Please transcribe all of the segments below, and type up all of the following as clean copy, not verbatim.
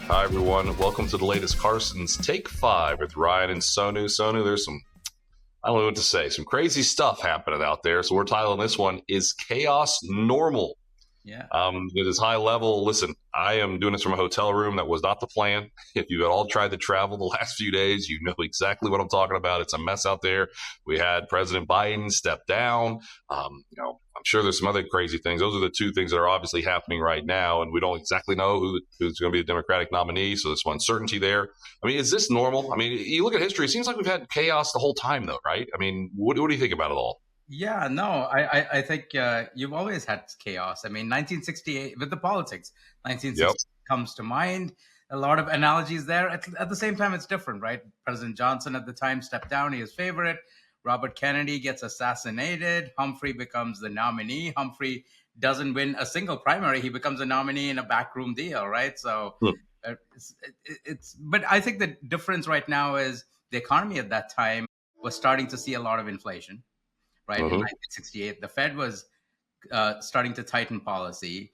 Hi, everyone. Welcome to the latest Carson's Take 5 with Ryan and Sonu. Sonu, there's I don't know what to say, some crazy stuff happening out there. So we're titling this one, Is Chaos Normal? Yeah. It is high level. Listen, I am doing this from a hotel room. That was not the plan. If you've at all tried to travel the last few days, you know exactly what I'm talking about. It's a mess out there. We had President Biden step down. I'm sure there's some other crazy things. Those are the two things that are obviously happening right now, and we don't exactly know who's going to be the Democratic nominee. So there's some uncertainty there. I mean, is this normal? I mean, you look at history. It seems like we've had chaos the whole time, though, right? I mean, what do you think about it all? Yeah, no, I think you've always had chaos. I mean, 1968 with the politics, 1960 Yep. comes to mind. A lot of analogies there. At the same time, it's different, right? President Johnson at the time stepped down. He was favorite. Robert Kennedy gets assassinated. Humphrey becomes the nominee. Humphrey doesn't win a single primary. He becomes a nominee in a backroom deal, right? So but I think the difference right now is the economy at that time was starting to see a lot of inflation. Right, in 1968, the Fed was starting to tighten policy.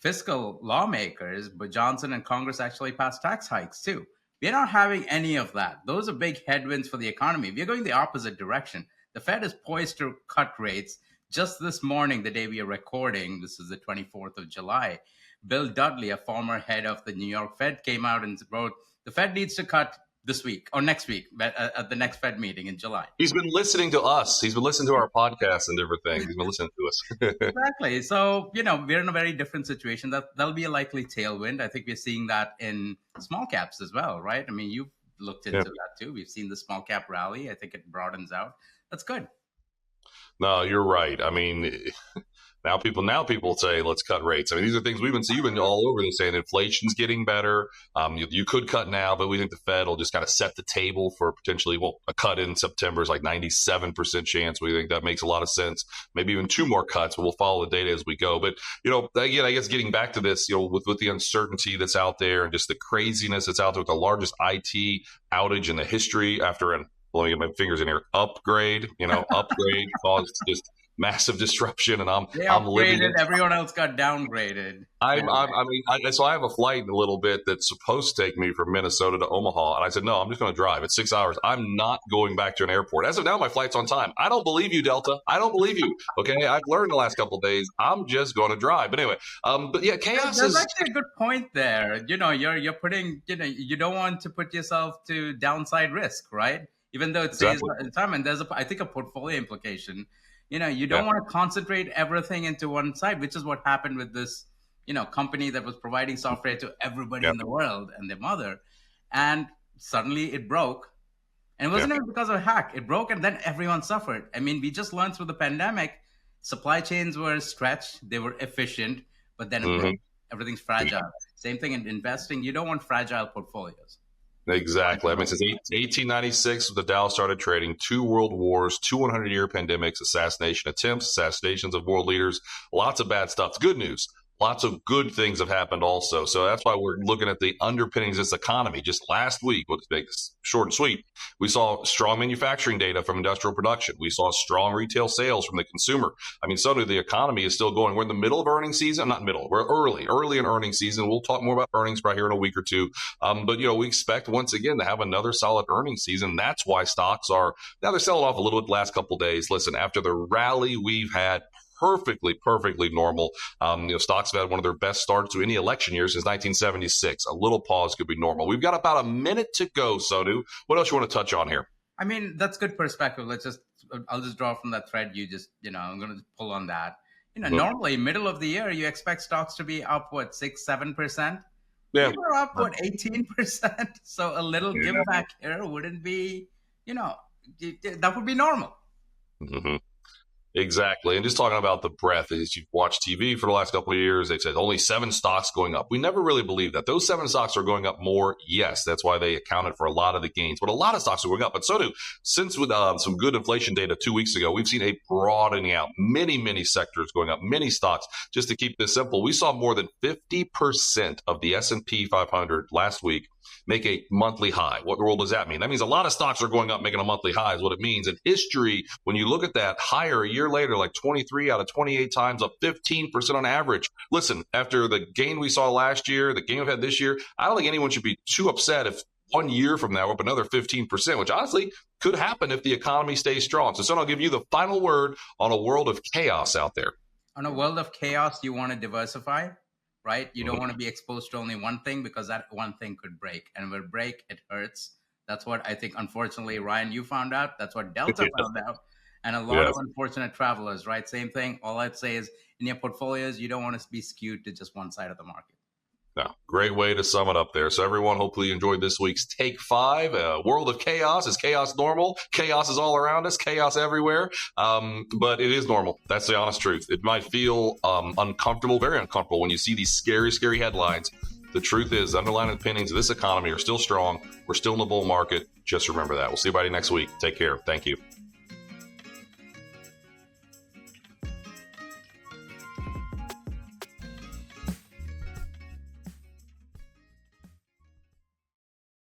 Fiscal lawmakers, but Johnson and Congress actually passed tax hikes too. We're not having any of that. Those are big headwinds for the economy. We're going the opposite direction. The Fed is poised to cut rates. Just this morning, the day we are recording, this is the 24th of July, Bill Dudley, a former head of the New York Fed, came out and wrote, the Fed needs to cut this week or next week at the next Fed meeting in July. He's been listening to us. He's been listening to our podcasts and different things. He's been listening to us. Exactly. So, we're in a very different situation. That'll be a likely tailwind. I think we're seeing that in small caps as well, right? I mean, you've looked into that too. We've seen the small cap rally. I think it broadens out. That's good. No, you're right. I mean, now people say, let's cut rates. I mean, these are things you've been all over this saying inflation's getting better. You could cut now, but we think the Fed will just kind of set the table for potentially, a cut in September is like 97% chance. We think that makes a lot of sense. Maybe even two more cuts, but we'll follow the data as we go. But, again, I guess getting back to this, with the uncertainty that's out there and just the craziness that's out there with the largest IT outage in the history after let me get my fingers in here, upgrade caused just massive disruption, and they I'm upgraded, living. Everyone else got downgraded. So I have a flight in a little bit that's supposed to take me from Minnesota to Omaha, and I said, no, I'm just going to drive. It's 6 hours. I'm not going back to an airport. As of now, my flight's on time. I don't believe you, Delta. I don't believe you. Okay, I've learned the last couple of days. I'm just going to drive. But anyway, chaos There's is actually a good point there. You're putting, you don't want to put yourself to downside risk, right? Even though it saves time, and there's I think a portfolio implication. You don't want to concentrate everything into one side, which is what happened with this, company that was providing software to everybody in the world and their mother. And suddenly it broke. And it wasn't even because of a hack. It broke and then everyone suffered. I mean, we just learned through the pandemic, supply chains were stretched, they were efficient, but then it broke. Everything's fragile. Same thing in investing. You don't want fragile portfolios. Exactly. I mean, since 1896, the Dow started trading, 2 world wars, 2 100-year pandemics, assassination attempts, assassinations of world leaders, lots of bad stuff. It's good news. Lots of good things have happened also. So that's why we're looking at the underpinnings of this economy. Just last week, let's make this short and sweet, we saw strong manufacturing data from industrial production. We saw strong retail sales from the consumer. I mean, suddenly the economy is still going. We're in the middle of earnings season. Not middle. We're early in earnings season. We'll talk more about earnings right here in a week or two. But we expect once again to have another solid earnings season. That's why stocks are, now they're selling off a little bit the last couple of days. Listen, after the rally we've had, perfectly normal. Stocks have had one of their best starts to any election year since 1976. A little pause could be normal. We've got about a minute to go, Sonu. What else you want to touch on here? I mean, that's good perspective. I'll just draw from that thread you just, I'm going to pull on that. Normally middle of the year, you expect stocks to be up, 6-7%? Yeah. We're up, 18%? So a little give back here wouldn't be, that would be normal. Mm-hmm. Exactly. And just talking about the breadth, as you've watched TV for the last couple of years, they've said only 7 stocks going up. We never really believed that. Those 7 stocks are going up more. Yes, that's why they accounted for a lot of the gains. But a lot of stocks are going up. But since with some good inflation data 2 weeks ago, we've seen a broadening out. Many sectors going up, many stocks. Just to keep this simple, we saw more than 50% of the S&P 500 last week make a monthly high. What in the world does that mean? That means a lot of stocks are going up, making a monthly high is what it means. In history, when you look at that higher a year later, like 23 out of 28 times, up 15% on average. Listen, after the gain we saw last year, the gain we've had this year, I don't think anyone should be too upset if 1 year from now we're up another 15%, which honestly could happen if the economy stays strong. So, Son, I'll give you the final word on a world of chaos out there. On a world of chaos, you want to diversify, right? You don't want to be exposed to only one thing, because that one thing could break. And when it break, it hurts. That's what I think, unfortunately, Ryan, you found out. That's what Delta found out. And a lot of unfortunate travelers, right? Same thing. All I'd say is in your portfolios, you don't want to be skewed to just one side of the market. No, great way to sum it up there. So everyone, hopefully you enjoyed this week's Take 5. World of chaos. Is chaos normal? Chaos is all around us. Chaos everywhere. But it is normal. That's the honest truth. It might feel uncomfortable, very uncomfortable when you see these scary, scary headlines. The truth is, the underlying opinions of this economy are still strong. We're still in the bull market. Just remember that. We'll see everybody next week. Take care. Thank you.